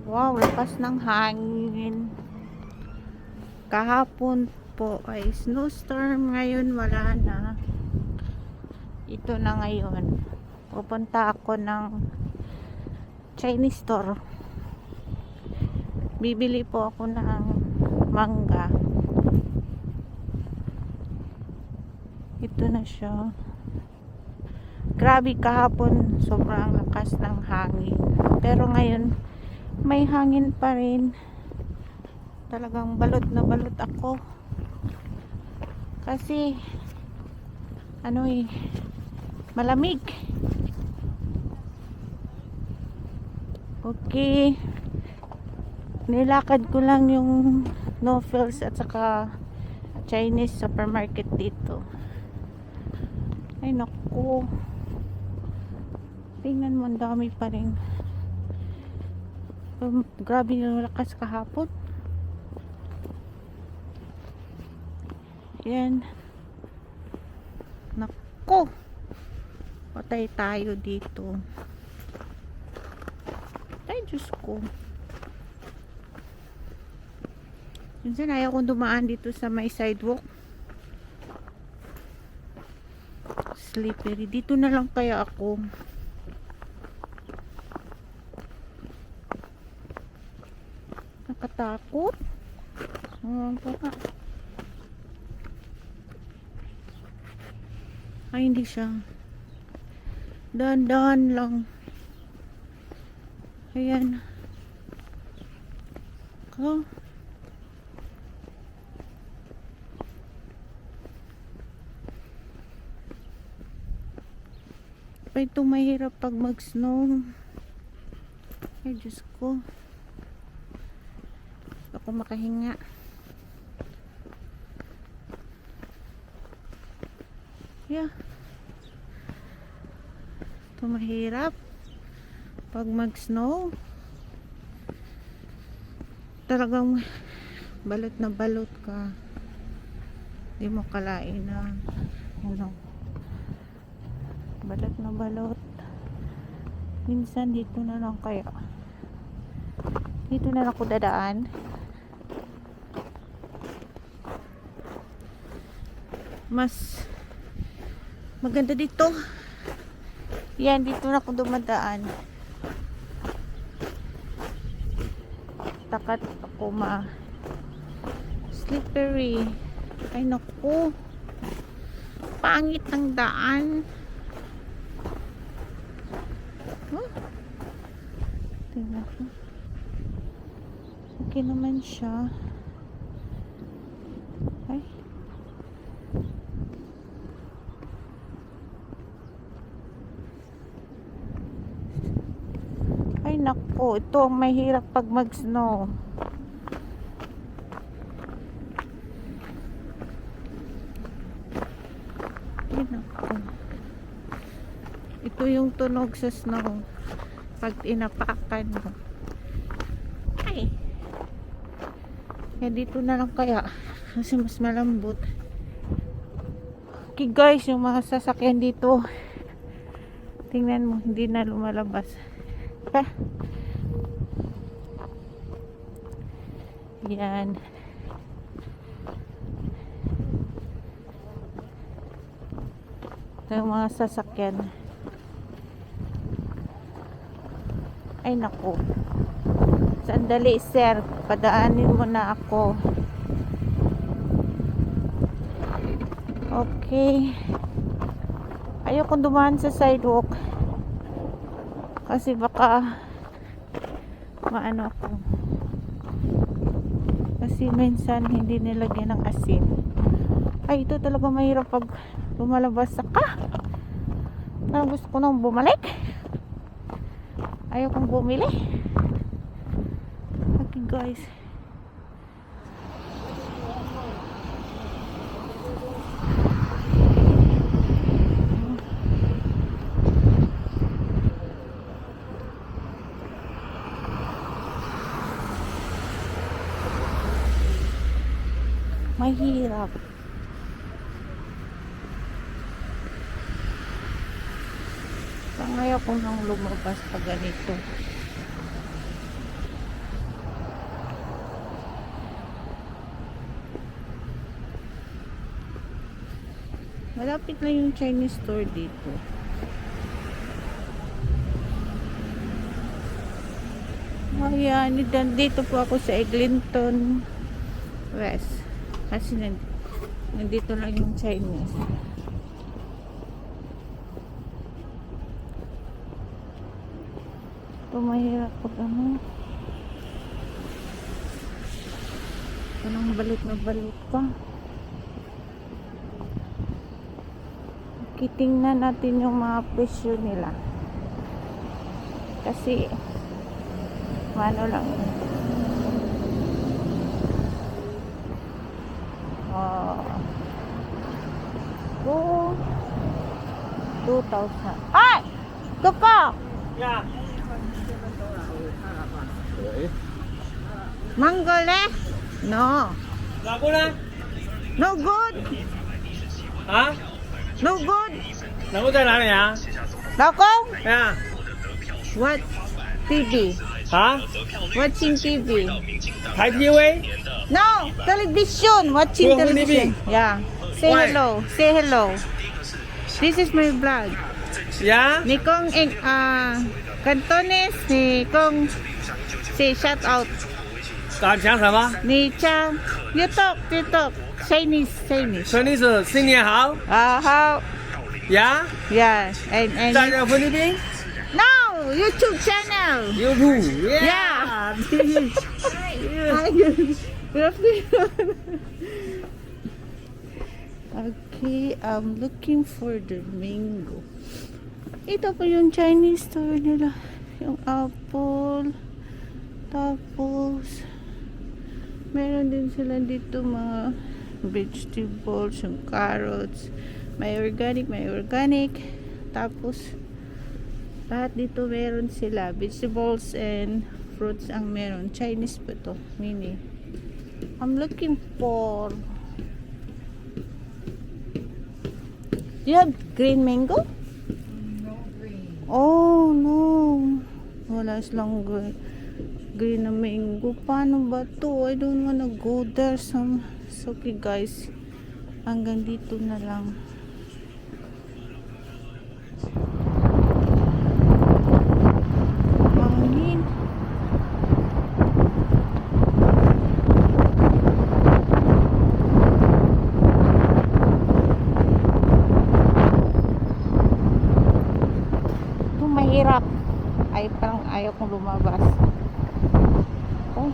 Wow, lakas ng hangin. Kahapon po ay snowstorm, ngayon wala na. Ito na ngayon. Pupunta ako ng Chinese store. Bibili po ako ng mangga. Ito na siya. Grabe kahapon, sobrang lakas ng hangin. Pero ngayon, may hangin pa rin. Talagang balot na balot ako. Kasi, malamig. Okay. Nilakad ko lang yung No Frills at saka Chinese supermarket dito. Ay naku. Tingnan mo, ang dami pa rin. Grabe yung lakas kahapon. Yan. Naku. Patay tayo dito. Ay, Diyos ko. Minsan ayaw kong dumaan dito sa may sidewalk. Slippery. Dito na lang kaya ako. Nakatakot. Ay, hindi siya. Dahan-dahan lang. Ayan. Ko. Pa ito mahirap pag mag-snow. Ay, Diyos ko. Ako makahinga. Yeah. Ito mahirap pag mag-snow. Talagang balot na balot ka. Hindi mo kalain na balot na balot. Minsan dito na lang kaya. Dito na lang ako dadaan. Mas maganda dito. Yan, dito na ako dumadaan. Takat ako slippery. Ay naku. Pangit ang daan. Tingnan ko. Okay naman siya. Ay. Ay naku, ito ang mahirap pag mag-snow. Ay naku. Ito yung tunog sa snow pag inapakan mo. Ay. Dito na lang kaya kasi mas malambot. Okay guys, yung mga sasakyan dito, tingnan mo, hindi na lumalabas. Yan. Ito yung mga sasakyan. Ay naku. Sandali sir, padaanin mo na ako. Okay. Ayokong dumaan sa sidewalk. Kasi baka maano ako. Kasi minsan hindi nilagyan ng asin. Ay, ito talaga mahirap pag lumalabas ka. Parang gusto ko nang bumalik. Ayaw kong bumili. Okay guys. Mahirap. Ayaw ko nang lumabas pag ganito. Malapit lang yung Chinese store dito. Ayan, dito po ako sa Eglinton West. Kasi nandito lang yung Chinese. Ito mahirap pag ano. Anong balot na balot pa. Kitingnan natin yung mga presyo nila. Kasi ano lang yun. Oh, 2,000. Ay! Koko! Yeah. Manggole? No. 哪个呢？ No good. 啊？ No good. 哪个在哪里啊？ Lakong? 哎呀， What TV? 啊？ Watching TV. 台 TV？ No, television. Watching Go, television. Libby. Yeah. Say Why? hello. Say hello. This is my vlog. 呀？ Ni Kong Cantonese, ni Kong say shout out. 讲什么？ Ni Chang, you talk. Chinese. 说你是新年好 How? 呀？ Yeah. And 在这菲律宾 no, YouTube channel. ，YouTube。 Yeah. Okay, I'm looking for the mango. Ito po yung Chinese store nila. Yung apple. Tapos, meron din sila dito mga vegetables, yung carrots. May organic. Tapos, lahat dito meron sila. Vegetables and fruits ang meron. Chinese po to. Mini. I'm looking for... Do you have green mango? No green. Oh, no. Wala silang green na mango. Paano ba to? I don't wanna go there. It's okay, guys. Hanggang dito na lang. Hangin. Ito mahirap. Ay, parang ayaw kong lumabas. Oh.